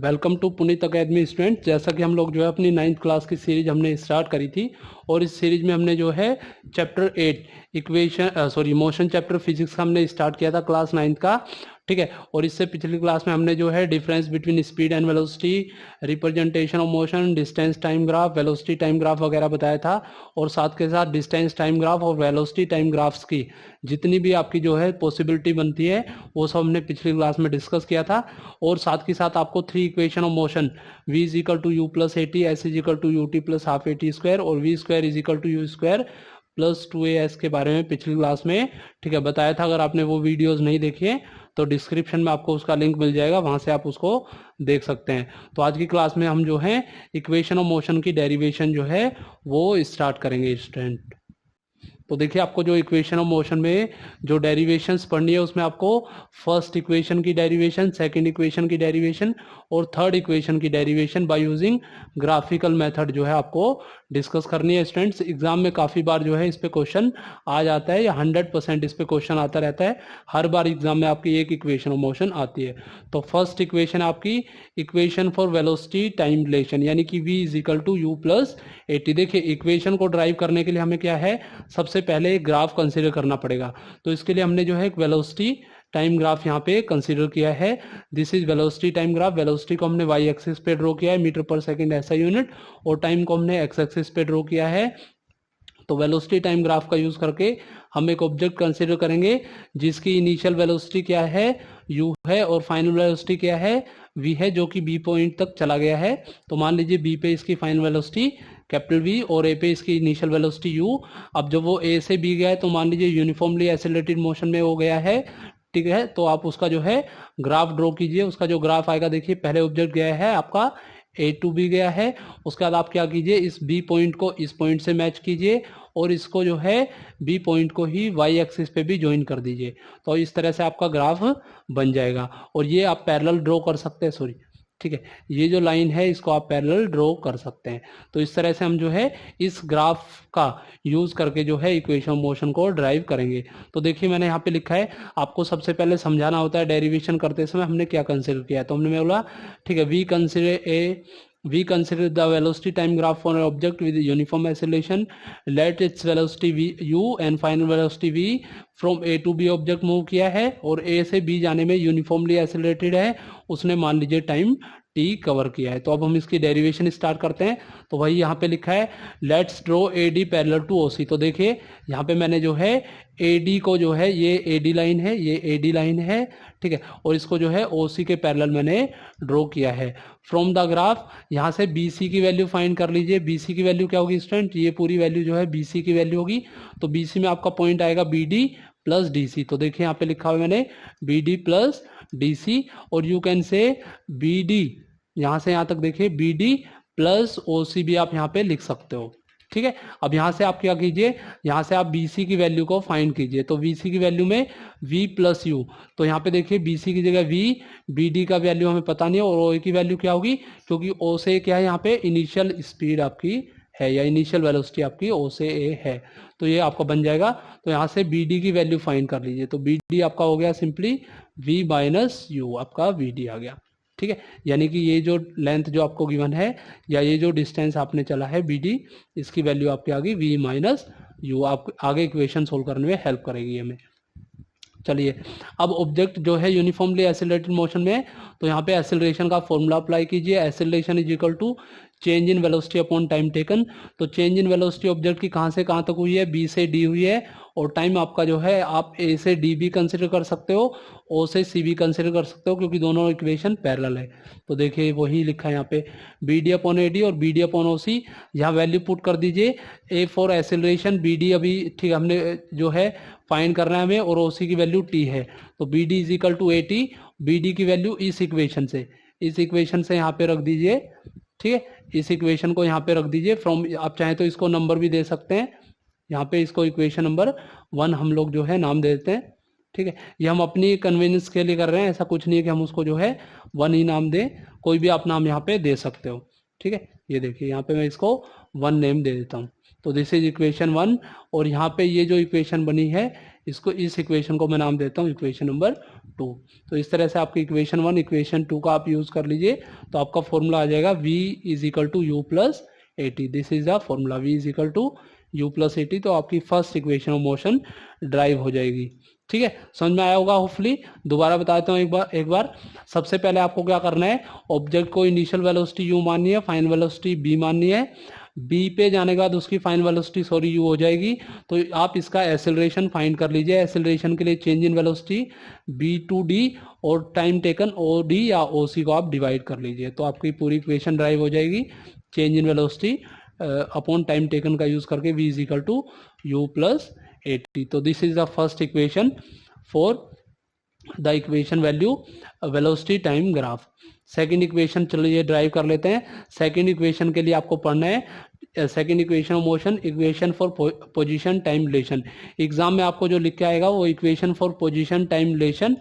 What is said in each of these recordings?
Welcome to Puneet academy student. जैसा कि हम लोग जो है अपनी 9th क्लास की सीरीज हमने स्टार्ट करी थी और इस सीरीज में हमने जो है चैप्टर 8 मोशन चैप्टर फिजिक्स का हमने स्टार्ट किया था क्लास 9th का। ठीक है, और इससे पिछली क्लास में हमने जो है difference between speed and velocity, representation of motion, distance time graph, velocity time graph वगैरह बताया था। और साथ के साथ डिस्टेंस टाइम ग्राफ और वेलोसिटी टाइम ग्राफ्स की जितनी भी आपकी जो है पॉसिबिलिटी बनती है वो सब हमने पिछली क्लास में डिस्कस किया था। और साथ के साथ आपको 3 equation of motion v is equal to you plus A T, S is equal to U T plus half A T square और V square is equal to U square plus 2as के बारे में पिछली class में ठीक है बताया था। अगर आपने वो वीडियोस नहीं देखी है तो डिस्क्रिप्शन में आपको उसका लिंक मिल जाएगा, वहां से आप उसको देख सकते हैं। तो आज की क्लास में हम जो है इक्वेशन ऑफ मोशन की डेरिवेशन जो है वो स्टार्ट करेंगे स्टूडेंट। तो देखिए, आपको जो इक्वेशन ऑफ मोशन में जो डेरिवेशंस पढ़नी है उसमें आपको फर्स्ट इक्वेशन की डेरिवेशन, सेकंड इक्वेशन की डेरिवेशन और थर्ड इक्वेशन की derivation by using graphical method जो है आपको डिस्कस करनी है स्टूडेंट्स। एग्जाम में काफ़ी बार जो है इस पे क्वेश्चन आ जाता है या 100% इस पे क्वेश्चन आता रहता है। हर बार एग्जाम में आपकी एक इक्वेशन ऑफ मोशन आती है। तो फर्स्ट इक्वेशन आपकी equation for velocity time relation, यानी कि v is equal to you plus A t. देखिए, इक्वेशन को ड्राइव करने के लिए हमें क्या है, सबसे पहले एक ग्राफ कंसीडर करना पड़ेगा। तो इसके लिए हमने जो है एक वेलोसिटी टाइम ग्राफ यहाँ पे कंसीडर किया है। This is velocity time graph. Velocity को हमने वाई एक्सिस पे ड्रॉ किया है, मीटर पर सेकंड ऐसा यूनिट, और टाइम को हमने एक्स एक्सिस पे ड्रॉ किया है। तो वेलोसिटी टाइम ग्राफ का यूज करके हम एक ऑब्जेक्ट कंसीडर करेंगे जिसकी इनिशियल वेलोसिटी क्या है, u है, और फाइनल वेलोसिटी क्या है, v है, जो कि b पॉइंट तक चला गया है। तो मान लीजिए b पे इसकी फाइनल वेलोसिटी कैपिटल V और a पे इसकी इनिशियल वेलोसिटी u। अब जब वो a से b गया है तो मान लीजिए यूनिफॉर्मली एक्सेलरेटेड मोशन में हो गया है। ठीक है, तो आप उसका जो है ग्राफ ड्रॉ कीजिए। उसका जो ग्राफ आएगा, देखिए पहले ऑब्जेक्ट गया है आपका ए टू बी गया है। उसके बाद आप क्या कीजिए, इस बी पॉइंट को इस पॉइंट से मैच कीजिए और इसको जो है बी पॉइंट को ही वाई एक्सिस पे भी ज्वाइन कर दीजिए। तो इस तरह से आपका ग्राफ बन जाएगा और ये आप पैरेलल ड्रॉ कर सकते हैं, सॉरी ठीक है, ये जो लाइन है इसको आप पैरेलल ड्रॉ कर सकते हैं। तो इस तरह से हम जो है इस ग्राफ का यूज करके जो है इक्वेशन मोशन को ड्राइव करेंगे। तो देखिए, मैंने यहाँ पे लिखा है, आपको सबसे पहले समझाना होता है डेरिवेशन करते समय हमने क्या कंसिडर किया। तो हमने बोला ठीक है, we consider the velocity time graph for an object with uniform acceleration. Let its velocity v u and final velocity v from a to b object move किया है और a से b जाने में यूनिफॉर्मली एक्सेलरेटेड है, उसने मान लीजिए टाइम t कवर किया है। तो अब हम इसकी डेरिवेशन स्टार्ट करते हैं। तो वही यहाँ पे लिखा है, let's draw A D parallel to O C. तो देखिए यहाँ पे मैंने जो है ए डी को जो है, ये ए डी लाइन है, ये ए डी लाइन है, ठीक है, और इसको जो है ओ सी के पैरेलल मैंने ड्रॉ किया है। फ्रॉम द ग्राफ यहाँ से बी सी की वैल्यू फाइंड कर लीजिए। बी सी की वैल्यू क्या होगी स्टूडेंट, ये पूरी वैल्यू जो है बी सी की वैल्यू होगी। तो बी सी में आपका पॉइंट आएगा B D plus D C. तो देखिए यहाँ पे लिखा हुआ है मैंने B D plus D C, और you can say B D, यहाँ से यहाँ तक देखिए B D plus O C भी आप यहाँ पे लिख सकते हो। ठीक है, अब यहाँ से आप क्या कीजिए, यहाँ से आप बी सी की वैल्यू को फाइंड कीजिए। तो बी सी की वैल्यू में v प्लस यू, तो यहाँ पे देखिए बी सी की जगह v, बी डी का वैल्यू हमें पता नहीं है, और ओ की वैल्यू क्या होगी, क्योंकि ओ से क्या है, यहाँ पे इनिशियल स्पीड आपकी है या इनिशियल वेलोसिटी आपकी ओ से ए है, तो ये आपका बन जाएगा। तो यहाँ से बी डी की वैल्यू फाइंड कर लीजिए। तो बी डी आपका हो गया सिंपली v माइनस यू, आपका वी डी आ गया। ठीक है, यानी कि ये जो लेंथ जो आपको गिवन है या ये जो डिस्टेंस आपने चला है बी डी, इसकी वैल्यू आपकी आ गई v माइनस यू। आप आगे इक्वेशन सोल्व करने में हेल्प करेगी हमें। चलिए, अब ऑब्जेक्ट जो है यूनिफॉर्मली एक्सेलरेटेड मोशन में है, तो यहाँ पे एक्सेलरेशन का फॉर्मूला अप्लाई कीजिए। Acceleration is equal to change in velocity upon time taken. तो चेंज इन वेलोसिटी ऑब्जेक्ट की कहाँ से कहाँ तक हुई है, बी से डी हुई है, और टाइम आपका जो है आप ए से डी भी कंसिडर कर सकते हो, ओ से सी भी कंसिडर कर सकते हो, क्योंकि दोनों इक्वेशन पैरेलल है। तो देखिए वही लिखा है यहाँ पे B D upon A D और B D upon O C. यहाँ वैल्यू पुट कर दीजिए। A for acceleration, B D अभी ठीक हमने जो है फाइंड करना है हमें, और ओ सी की वैल्यू टी है। तो B D is equal to A T, B D की वैल्यू इस इक्वेशन से यहाँ पे रख दीजिए। ठीक है, इस इक्वेशन को यहाँ पे रख दीजिए। फ्रॉम, आप चाहें तो इसको नंबर भी दे सकते हैं, यहाँ पे इसको इक्वेशन नंबर 1 हम लोग जो है नाम दे देते हैं। ठीक है, ये हम अपनी कन्वीनियंस के लिए कर रहे हैं, ऐसा कुछ नहीं है कि हम उसको जो है 1 ही नाम दें, कोई भी आप नाम यहाँ पे दे सकते हो। ठीक है, ये देखिए यहाँ पे मैं इसको 1 नेम दे देता हूँ। तो दिस इज इक्वेशन 1, और यहाँ पे ये जो इक्वेशन बनी है इसको, इस इक्वेशन को मैं नाम देता हूँ इक्वेशन नंबर 2। तो इस तरह से आपकी इक्वेशन 1 इक्वेशन 2 का आप यूज़ कर लीजिए, तो आपका फॉर्मूला आ जाएगा v is equal to you plus A t. This is the formula, v is equal to you plus A T. तो आपकी first equation of motion derive हो जाएगी। ठीक है, समझ में आया होगा होपफुली। दोबारा बता देता हूँ एक बार। सबसे पहले आपको क्या करना है, ऑब्जेक्ट को इनिशियल वेलोसिटी u माननी है, फाइनल वेलोसिटी b माननी है। b पे जाने के बाद उसकी फाइनल वेलोसिटी u हो जाएगी। तो आप इसका एक्सेलरेशन फाइंड कर लीजिए। एक्सेलरेशन के लिए change in velocity b to d और टाइम टेकन o d या o c को आप डिवाइड कर लीजिए, तो आपकी पूरी इक्वेशन ड्राइव हो जाएगी। Change in velocity upon time taken का यूज करके v is equal to you plus A T. तो this is the first equation for the equation value velocity time graph. Second equation चलिए drive कर लेते हैं। Second equation के लिए आपको पढ़ना है second equation of motion, equation for position time relation. Exam में आपको जो लिख के आएगा वो equation for position time relation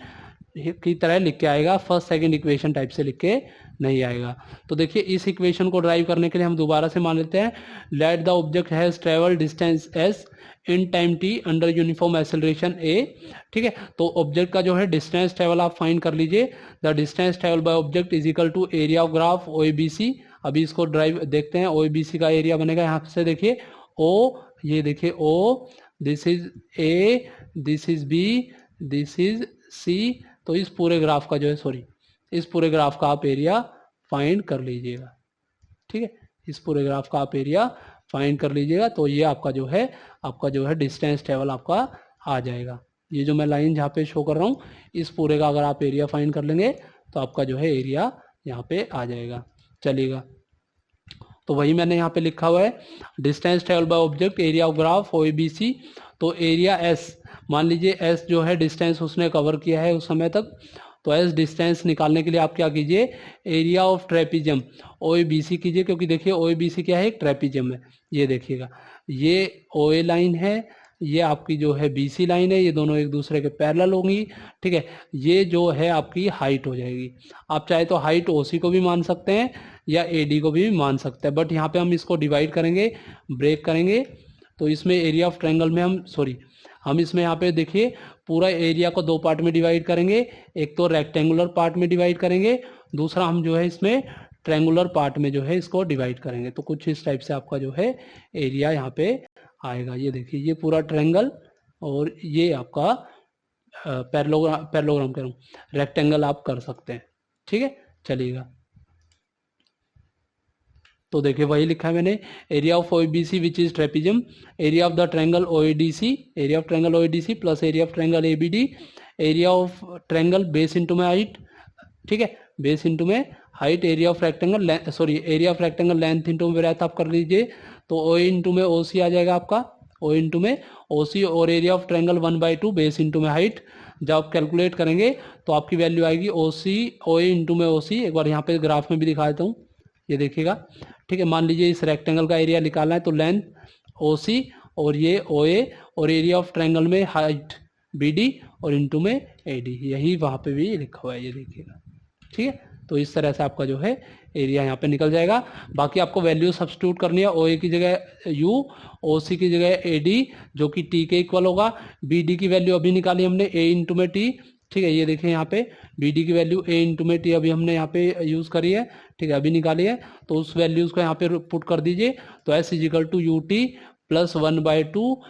की तरह लिख के आएगा, फर्स्ट सेकंड इक्वेशन टाइप से लिख के नहीं आएगा। तो देखिए इस इक्वेशन को ड्राइव करने के लिए हम दोबारा से मान लेते हैं, let the object has travel distance S in time T under uniform acceleration A. ठीक है, तो ऑब्जेक्ट का जो है डिस्टेंस ट्रेवल आप फाइंड कर लीजिए। The distance travel by object is equal to area of graph O A B C. अभी इसको ड्राइव देखते हैं, ओ ए बी सी का एरिया बनेगा यहाँ से, देखिए ओ, ये देखिए O, this is A, this is B, this is C. तो इस पूरे ग्राफ का जो है, सॉरी, इस पूरे ग्राफ का आप एरिया फाइंड कर लीजिएगा। ठीक है, इस पूरे ग्राफ का आप एरिया फाइंड कर लीजिएगा। तो ये आपका जो है डिस्टेंस ट्रेवल आपका आ जाएगा। ये जो मैं लाइन जहाँ पे शो कर रहा हूँ, इस पूरे का अगर आप एरिया फाइंड कर लेंगे तो आपका जो है एरिया यहाँ पे आ जाएगा। चलिएगा, तो वही मैंने यहाँ पे लिखा हुआ है, distance travel by object area of graph O A B C. तो एरिया एस, मान लीजिए एस जो है डिस्टेंस उसने कवर किया है उस समय तक। तो एस डिस्टेंस निकालने के लिए आप क्या कीजिए, area of trapezium O A B C कीजिए, क्योंकि देखिए ओ ए बी सी क्या है, एक ट्रेपिजम है। ये देखिएगा, ये ओ ए लाइन है, ये आपकी जो है बी सी लाइन है, ये दोनों एक दूसरे के पैरेलल होंगी। ठीक है, ये जो है आपकी हाइट हो जाएगी। आप चाहे तो हाइट ओ सी को भी मान सकते हैं या ए डी को भी मान सकते हैं, बट यहाँ पे हम इसको डिवाइड करेंगे, ब्रेक करेंगे। तो इसमें एरिया ऑफ ट्रायंगल में हम इसमें यहाँ पे देखिए पूरा एरिया को दो पार्ट में डिवाइड करेंगे। एक तो रेक्टेंगुलर पार्ट में डिवाइड करेंगे, दूसरा हम जो है इसमें ट्रायंगुलर पार्ट में जो है इसको डिवाइड करेंगे। तो कुछ इस टाइप से आपका जो है एरिया यहाँ पे आएगा। ये देखिए, ये पूरा ट्रायंगल और ये आपका पैरेललोग्राम कह रहा हूँ, रेक्टेंगल आप कर सकते हैं। ठीक है, चलिएगा, तो देखिए वही लिखा है मैंने, area of O B C which is trapezium, area of the triangle O A D C, area of triangle O A D C plus area of triangle A B D, area of triangle base into में height. ठीक है, base into में height, area of rectangle area of rectangle length into में breadth आप कर लीजिए। तो O into में ओ सी आ जाएगा आपका, ओ इंटू में ओ सी, और area of triangle 1/2 base into में हाइट। जब आप कैलकुलेट करेंगे तो आपकी वैल्यू आएगी ओ सी, ओ ए इंटू में ओ सी। एक बार यहाँ पे ग्राफ में भी दिखा देता हूँ, ये देखिएगा। ठीक है, मान लीजिए इस रेक्टेंगल का एरिया निकालना है, तो लेंथ ओ सी और ये ओ ए, और एरिया ऑफ ट्रायंगल में हाइट बी डी और इंटू में ए डी, यही वहाँ पे भी लिखा हुआ है, ये देखिएगा। ठीक है, तो इस तरह से आपका जो है एरिया यहाँ पे निकल जाएगा। बाकी आपको वैल्यू सब्स्टिट्यूट करनी है, ओ ए की जगह यू, ओ सी की जगह ए डी, जो कि टी के इक्वल होगा। बी डी की वैल्यू अभी निकाली हमने, ए इंटू में टी। ठीक है, ये देखिए यहाँ पे बी डी की वैल्यू ए इंटू में टी अभी हमने यहाँ पे यूज करी है। ठीक है, अभी निकाली है, तो उस वैल्यूज को यहाँ पे पुट कर दीजिए। तो S is equal to U T plus 1/2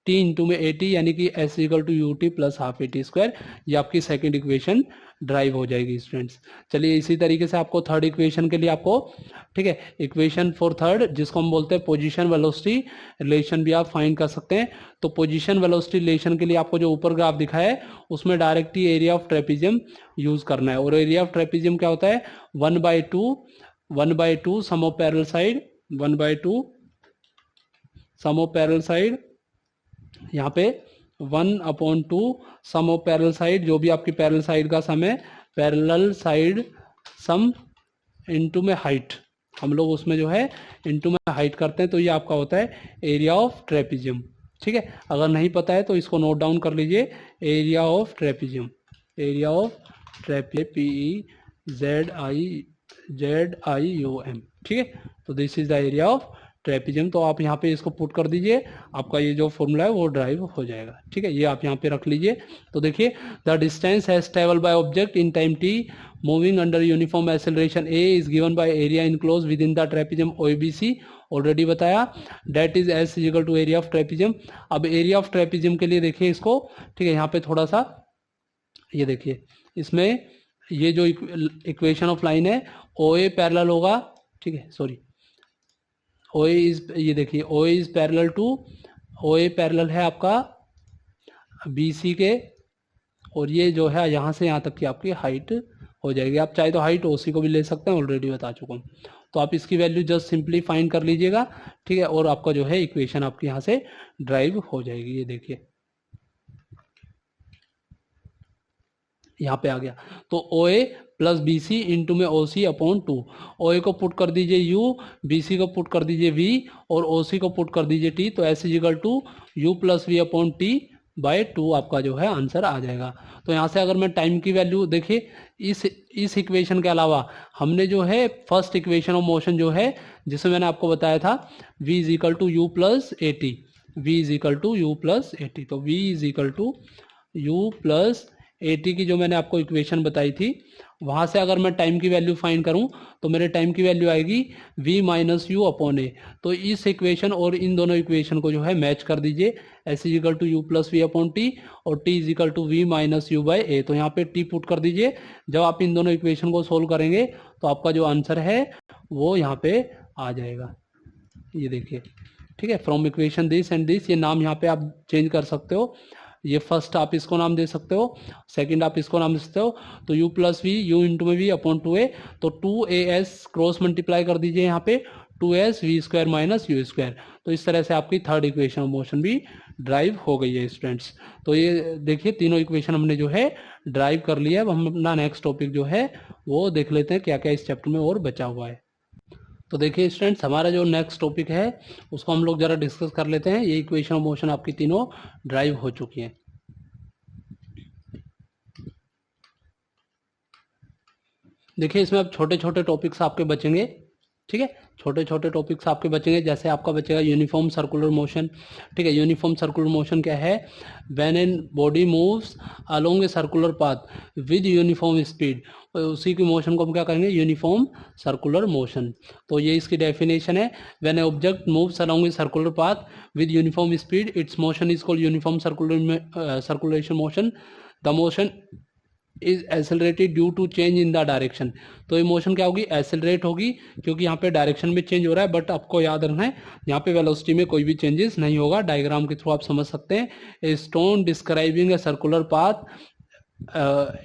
T into में ए टी, यानी कि S equal to U T plus half A T square. ये आपकी सेकंड इक्वेशन ड्राइव हो जाएगी स्टूडेंट्स। चलिए, इसी तरीके से आपको थर्ड इक्वेशन के लिए आपको, ठीक है, इक्वेशन फॉर थर्ड जिसको हम बोलते हैं पोजीशन वेलोसिटी रिलेशन भी आप फाइंड कर सकते हैं। तो पोजीशन वेलोसिटी रिलेशन के लिए आपको जो ऊपर ग्राफ दिखा है उसमें direct he area of trapezium use करना है। और एरिया ऑफ ट्रेपिजियम क्या होता है, 1/2 sum of parallel side, 1/2 sum of parallel side, यहाँ पे 1/2 सम ऑफ पैरेलल साइड, जो भी आपकी पैरेलल साइड का सम है, पैरेलल साइड सम इनटू में हाइट, हम लोग उसमें जो है इनटू में हाइट करते हैं। तो ये आपका होता है एरिया ऑफ ट्रेपिजियम। ठीक है, अगर नहीं पता है तो इसको नोट डाउन कर लीजिए, area of trapezium, area of trapezium, PEZIUM। ठीक है, तो this is the area of trapezium. तो आप यहाँ पे इसको पुट कर दीजिए, आपका ये जो फॉर्मूला है वो ड्राइव हो जाएगा। ठीक है, ये आप यहाँ पे रख लीजिए। तो देखिए, the distance has travelled by object in time t moving under uniform acceleration a is given by area enclose with in the trapezium OABC, already बताया, that is S equal to area of trapezium. अब area of trapezium के लिए देखिए इसको, ठीक है, यहाँ पे थोड़ा सा ये देखिए, इसमें ये जो इक्वेशन ऑफ लाइन है OA पैरेलल होगा, ठीक है, सॉरी, OA इज, ये देखिए OA is parallel to, OA parallel है आपका BC के, और ये जो है यहाँ से यहाँ तक की आपकी हाइट हो जाएगी। आप चाहे तो हाइट OC को भी ले सकते हैं, ऑलरेडी बता चुका हूँ। तो आप इसकी वैल्यू जस्ट सिंपली फाइंड कर लीजिएगा, ठीक है, और आपका जो है इक्वेशन आपकी यहाँ से ड्राइव हो जाएगी। ये देखिए यहाँ पे आ गया। तो OA प्लस BC इंटू में OC अपॉन 2, OA को पुट कर दीजिए U, BC को पुट कर दीजिए V, और OC को पुट कर दीजिए T। तो S is equal to U plus V upon T by 2 आपका जो है आंसर आ जाएगा। तो यहाँ से अगर मैं टाइम की वैल्यू देखिए, इस इक्वेशन के अलावा हमने जो है फर्स्ट इक्वेशन ऑफ मोशन जो है, जिसमें मैंने आपको बताया था V is equal to U plus AT, V is equal to U plus AT। तो V is equal to U plus AT की जो मैंने आपको इक्वेशन बताई थी, वहाँ से अगर मैं टाइम की वैल्यू फाइंड करूँ तो मेरे टाइम की वैल्यू आएगी V माइनस यू अपॉन ए। तो इस इक्वेशन और इन दोनों इक्वेशन को जो है मैच कर दीजिए, S is equal to you plus V upon T और T is equal to V minus U by A. तो यहाँ पे T पुट कर दीजिए। जब आप इन दोनों इक्वेशन को सोल्व करेंगे तो आपका जो आंसर है वो यहाँ पे आ जाएगा। ये देखिए, ठीक है, from equation this and this, ये नाम यहाँ पे आप चेंज कर सकते हो। ये फर्स्ट आप इसको नाम दे सकते हो, सेकंड आप इसको नाम दे सकते हो। तो u plus V, U into में वी अपॉन 2a, तो 2as क्रॉस मल्टीप्लाई कर दीजिए यहाँ पे, 2s v square minus you square. तो इस तरह से आपकी थर्ड इक्वेशन ऑफ मोशन भी ड्राइव हो गई है स्टूडेंट्स। तो ये देखिए तीनों इक्वेशन हमने जो है ड्राइव कर लिया। अब हम अपना नेक्स्ट टॉपिक जो है वो देख लेते हैं क्या क्या इस चैप्टर में और बचा हुआ है। तो देखिए स्टूडेंट्स, हमारा जो नेक्स्ट टॉपिक है उसको हम लोग जरा डिस्कस कर लेते हैं। ये इक्वेशन ऑफ मोशन आपकी तीनों ड्राइव हो चुकी हैं। देखिए इसमें अब छोटे छोटे टॉपिक्स आपके बचेंगे, ठीक है, छोटे छोटे टॉपिक्स आपके बचेंगे। जैसे आपका बचेगा यूनिफॉर्म सर्कुलर मोशन, ठीक है। यूनिफॉर्म सर्कुलर मोशन क्या है? When an body moves along a circular path with uniform speed, उसी की मोशन को हम क्या करेंगे? Uniform circular motion. तो ये इसकी डेफिनेशन है, when a object moves along a circular path with uniform speed its motion is called uniform circulation motion. The motion is accelerated due to change in the direction. तो ये motion क्या होगी? Accelerate होगी, क्योंकि यहाँ पे direction में change हो रहा है। बट आपको याद रखना है यहाँ पे वेलोसिटी में कोई भी चेंजेस नहीं होगा। डायग्राम के थ्रू आप समझ सकते हैं। A stone describing A circular path,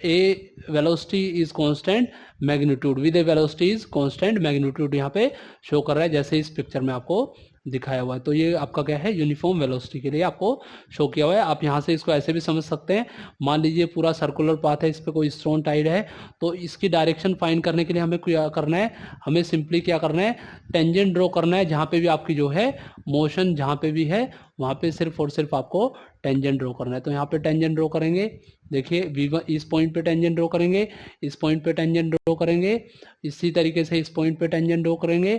A velocity is constant magnitude with A velocity is constant magnitude यहाँ पे शो कर रहा है, जैसे इस पिक्चर में आपको दिखाया हुआ है। तो ये आपका क्या है? यूनिफॉर्म वेलोसिटी के लिए आपको शो किया हुआ है। आप यहाँ से इसको ऐसे भी समझ सकते हैं। मान लीजिए पूरा सर्कुलर पाथ है, इस पर कोई स्टोन टाइड है, तो इसकी डायरेक्शन फाइंड करने के लिए हमें क्या करना है? हमें सिंपली क्या करना है? टेंजेंट ड्रॉ करना है। जहाँ पे भी आपकी जो है मोशन जहाँ पे भी है वहाँ पे सिर्फ और सिर्फ आपको टेंजेंट ड्रॉ करना है। तो यहाँ पे टेंजेंट ड्रॉ करेंगे। देखिए V1 इस पॉइंट पे टेंजेंट ड्रॉ करेंगे, इस पॉइंट पे टेंजेंट ड्रॉ करेंगे, इसी तरीके से इस पॉइंट पे टेंजेंट ड्रॉ करेंगे,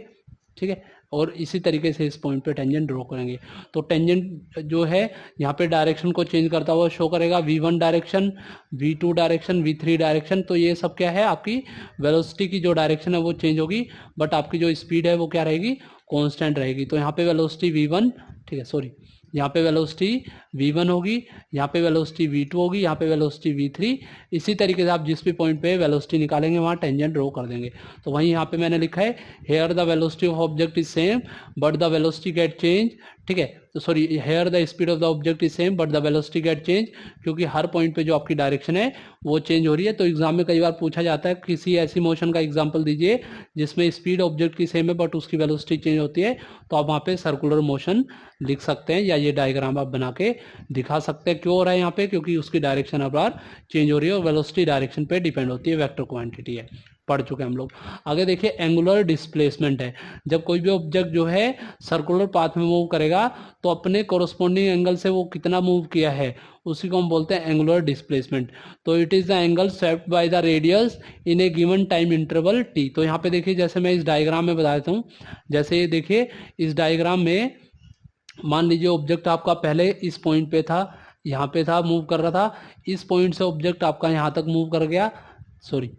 ठीक है, और इसी तरीके से इस पॉइंट पे टेंजेंट ड्रॉ करेंगे। तो टेंजेंट जो है यहाँ पे डायरेक्शन को चेंज करता हुआ शो करेगा। V1 direction, V2 direction, V3 direction. तो ये सब क्या है? आपकी वेलोसिटी की जो डायरेक्शन है वो चेंज होगी, बट आपकी जो स्पीड है वो क्या रहेगी? कांस्टेंट रहेगी। तो यहाँ पे वेलोसिटी V1, ठीक है, सॉरी, यहाँ पे वेलोसिटी V1 होगी, यहाँ पे वेलोसिटी V2 होगी, यहाँ पे वेलोसिटी V3। इसी तरीके से आप जिस भी पॉइंट पे वेलोसिटी निकालेंगे वहाँ टेंजेंट ड्रॉ कर देंगे। तो वहीं यहाँ पे मैंने लिखा है, here the velocity of object is same but the velocity get change, ठीक है, तो sorry, here the speed of the object is same but the velocity get change, क्योंकि हर पॉइंट पे जो आपकी डायरेक्शन है वो चेंज हो रही है। तो एग्जाम में कई बार पूछा जाता है किसी ऐसी मोशन का एग्जाम्पल दीजिए जिसमें स्पीड ऑब्जेक्ट की सेम है बट उसकी वेलोसिटी चेंज होती है। तो आप वहाँ पे सर्कुलर मोशन लिख सकते हैं, या ये डायग्राम आप बना के दिखा सकते हैं। क्यों हो रहा है यहाँ पे? क्योंकि उसकी डायरेक्शन अब बार चेंज हो रही है और वेलोसिटी डायरेक्शन पे डिपेंड होती है, वेक्टर क्वांटिटी है, पढ़ चुके हैं हम लोग। आगे देखिए एंगुलर डिस्प्लेसमेंट है, जब कोई भी ऑब्जेक्ट जो है सर्कुलर पाथ में मूव करेगा तो अपने कोरस्पॉन्डिंग एंगल से वो कितना मूव किया है उसी को हम बोलते हैं एंगुलर डिस्प्लेसमेंट। तो it is the angle swept by the radius in A given time interval T. तो यहाँ पे देखिए जैसे मैं इस डायग्राम में बता देता हूँ, जैसे ये देखिए इस डायग्राम में मान लीजिए ऑब्जेक्ट आपका पहले इस पॉइंट पे था, यहाँ पे था, मूव कर रहा था, इस पॉइंट से ऑब्जेक्ट आपका यहाँ तक मूव कर गया, सॉरी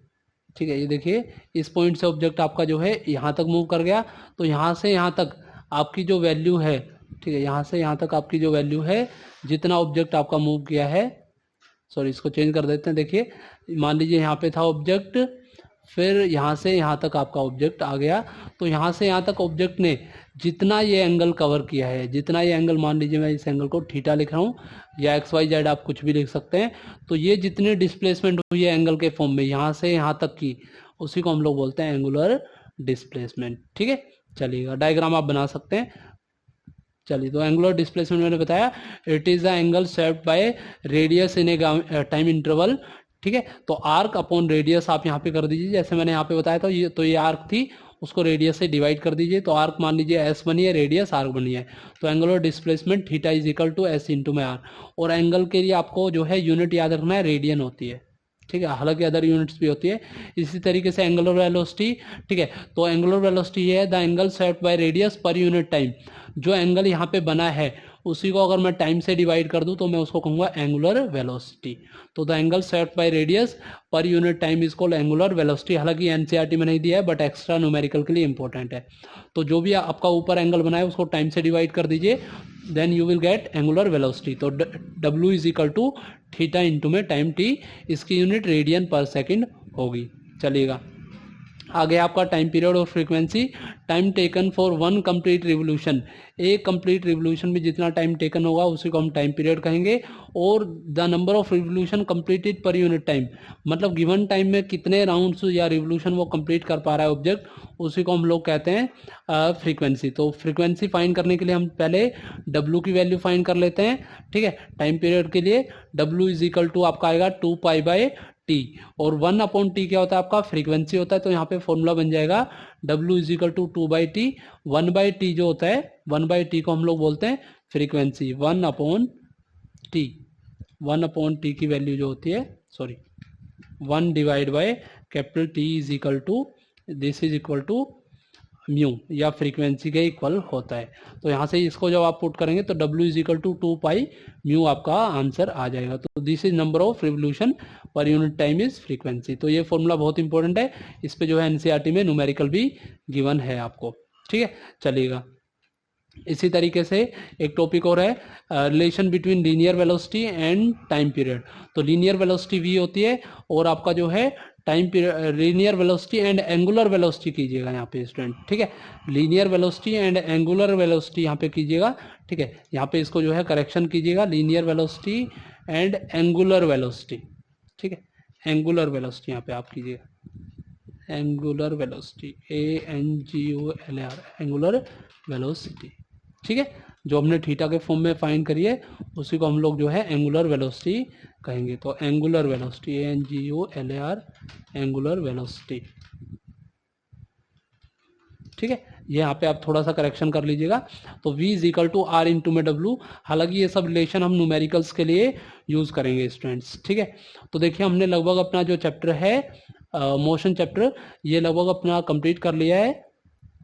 ठीक है, ये देखिए इस पॉइंट से ऑब्जेक्ट आपका जो है यहाँ तक मूव कर गया। तो यहाँ से यहाँ तक आपकी जो वैल्यू है, ठीक है, यहाँ से यहाँ तक आपकी जो वैल्यू है, जितना ऑब्जेक्ट आपका मूव किया है, सॉरी इसको चेंज कर देते हैं। देखिए मान लीजिए यहाँ पे था ऑब्जेक्ट, फिर यहाँ से यहाँ तक आपका ऑब्जेक्ट आ गया, तो यहाँ से यहाँ तक ऑब्जेक्ट ने जितना ये एंगल कवर किया है, जितना ये एंगल, मान लीजिए मैं इस एंगल को थीटा लिख रहा हूँ या XYZ आप कुछ भी लिख सकते हैं, तो ये जितनी डिस्प्लेसमेंट हुई है एंगल के फॉर्म में यहाँ से यहाँ तक की, उसी को हम लोग बोलते हैं एंगुलर डिस्प्लेसमेंट। ठीक है, चलिएगा डायग्राम आप बना सकते हैं। चलिए, तो एंगुलर डिस्प्लेसमेंट मैंने बताया, it is the angle swept by radius in A time interval. ठीक है, तो आर्क अपॉन रेडियस आप यहाँ पे कर दीजिए, जैसे मैंने यहाँ पे बताया था, ये आर्क थी, उसको रेडियस से डिवाइड कर दीजिए, तो आर्क मान लीजिए एस बनी है, रेडियस आर्क बनी है, तो angular displacement theta is equal to S into में आर। और एंगल के लिए आपको जो है यूनिट याद रखना है, रेडियन होती है। ठीक है, हालांकि अदर यूनिट्स भी होती है। इसी तरीके से एंगुलर वेलोसिटी, ठीक है, तो एंगुलर वेलोसिटी है the angle swept by radius पर यूनिट टाइम। जो एंगल यहाँ पे बना है उसी को अगर मैं टाइम से डिवाइड कर दूं तो मैं उसको कहूंगा एंगुलर वेलोसिटी। तो the angle swept by radius पर unit time is called angular velocity. हालांकि एनसीईआरटी में नहीं दिया है, बट एक्स्ट्रा न्यूमेरिकल के लिए इंपॉर्टेंट है। तो जो भी आपका ऊपर एंगल बना है उसको टाइम से डिवाइड कर दीजिए, then you will get angular velocity. तो W is equal to theta into में टाइम t, इसकी यूनिट रेडियन पर सेकेंड होगी। चलिएगा आगे आपका टाइम पीरियड और frequency. Time taken for one complete revolution, एक कंप्लीट रिवोल्यूशन में जितना टाइम टेकन होगा उसी को हम टाइम पीरियड कहेंगे। और the number of revolution completed पर यूनिट टाइम, मतलब गिवन टाइम में कितने राउंड्स या रिवोल्यूशन वो कंप्लीट कर पा रहा है ऑब्जेक्ट, उसी को हम लोग कहते हैं फ्रीक्वेंसी। तो फ्रीक्वेंसी फाइंड करने के लिए हम पहले W की वैल्यू फाइंड कर लेते हैं। ठीक है, टाइम पीरियड के लिए W इज इक्वल टू आपका आएगा 2π/t, और 1/t क्या होता है आपका फ्रीक्वेंसी होता है। तो यहाँ पे फॉर्मूला बन जाएगा W is equal to 2/t। 1/t जो होता है, 1/t को हम लोग बोलते हैं फ्रीक्वेंसी। 1/t की वैल्यू जो होती है, sorry 1 divide by capital T is equal to, this is equal to mu, या फ्रीक्वेंसी के इक्वल होता है। तो यहाँ से इसको जब आप पुट करेंगे तो W is equal to 2π mu आपका आंसर आ जाएगा। तो this is number of revolution per unit time is frequency. तो ये फॉर्मूला बहुत इंपॉर्टेंट है, इस पे जो है एनसीईआरटी में न्यूमेरिकल भी गिवन है आपको। ठीक है, चलिएगा इसी तरीके से एक टॉपिक और है, relation between linear velocity and time period. तो लीनियर वेलोसिटी v होती है, और आपका जो है time period, linear velocity and angular velocity कीजिएगा यहाँ पे स्टूडेंट। ठीक है, linear velocity and angular velocity यहाँ पे कीजिएगा। ठीक है, यहाँ पे इसको जो है करेक्शन कीजिएगा, linear velocity and angular velocity. ठीक है, एंगुलर वेलोसिटी यहाँ पे आप कीजिएगा, angular velocity ANGULAR, angular velocity. ठीक है, जो हमने थीटा के फॉर्म में फाइंड करी है उसी को हम लोग जो है एंगुलर वेलोसिटी कहेंगे। तो angular velocity ANGULAR, angular velocity. ठीक है, ये यहाँ पे आप थोड़ा सा करेक्शन कर लीजिएगा। तो V is equal to R into में W। हालांकि ये सब रिलेशन हम न्यूमेरिकल्स के लिए यूज करेंगे स्टूडेंट्स। ठीक है, तो देखिए हमने लगभग अपना जो चैप्टर है मोशन चैप्टर, ये लगभग अपना कंप्लीट कर लिया है।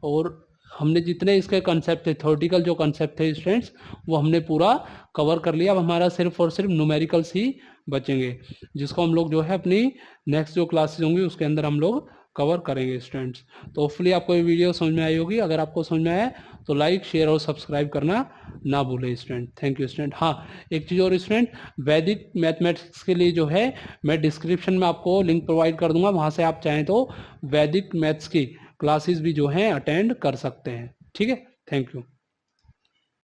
और हमने जितने इसके कंसेप्ट थे, थ्योरेटिकल जो कंसेप्ट थे स्टूडेंट्स, वो हमने पूरा कवर कर लिया। अब हमारा सिर्फ और सिर्फ न्यूमेरिकल्स ही बचेंगे, जिसको हम लोग जो है अपनी नेक्स्ट जो क्लासेस होंगी उसके अंदर हम लोग कवर करेंगे स्टूडेंट्स। तो होपफुली आपको ये वीडियो समझ में आई होगी। अगर आपको समझ में आया तो लाइक, शेयर और सब्सक्राइब करना ना भूलें स्टूडेंट। Thank you student. हाँ, एक चीज़ और स्टूडेंट, वैदिक मैथमेटिक्स के लिए जो है मैं डिस्क्रिप्शन में आपको लिंक प्रोवाइड कर दूंगा, वहाँ से आप चाहें तो वैदिक मैथ्स की क्लासेस भी जो हैं अटेंड कर सकते हैं। ठीक है, थैंक यू।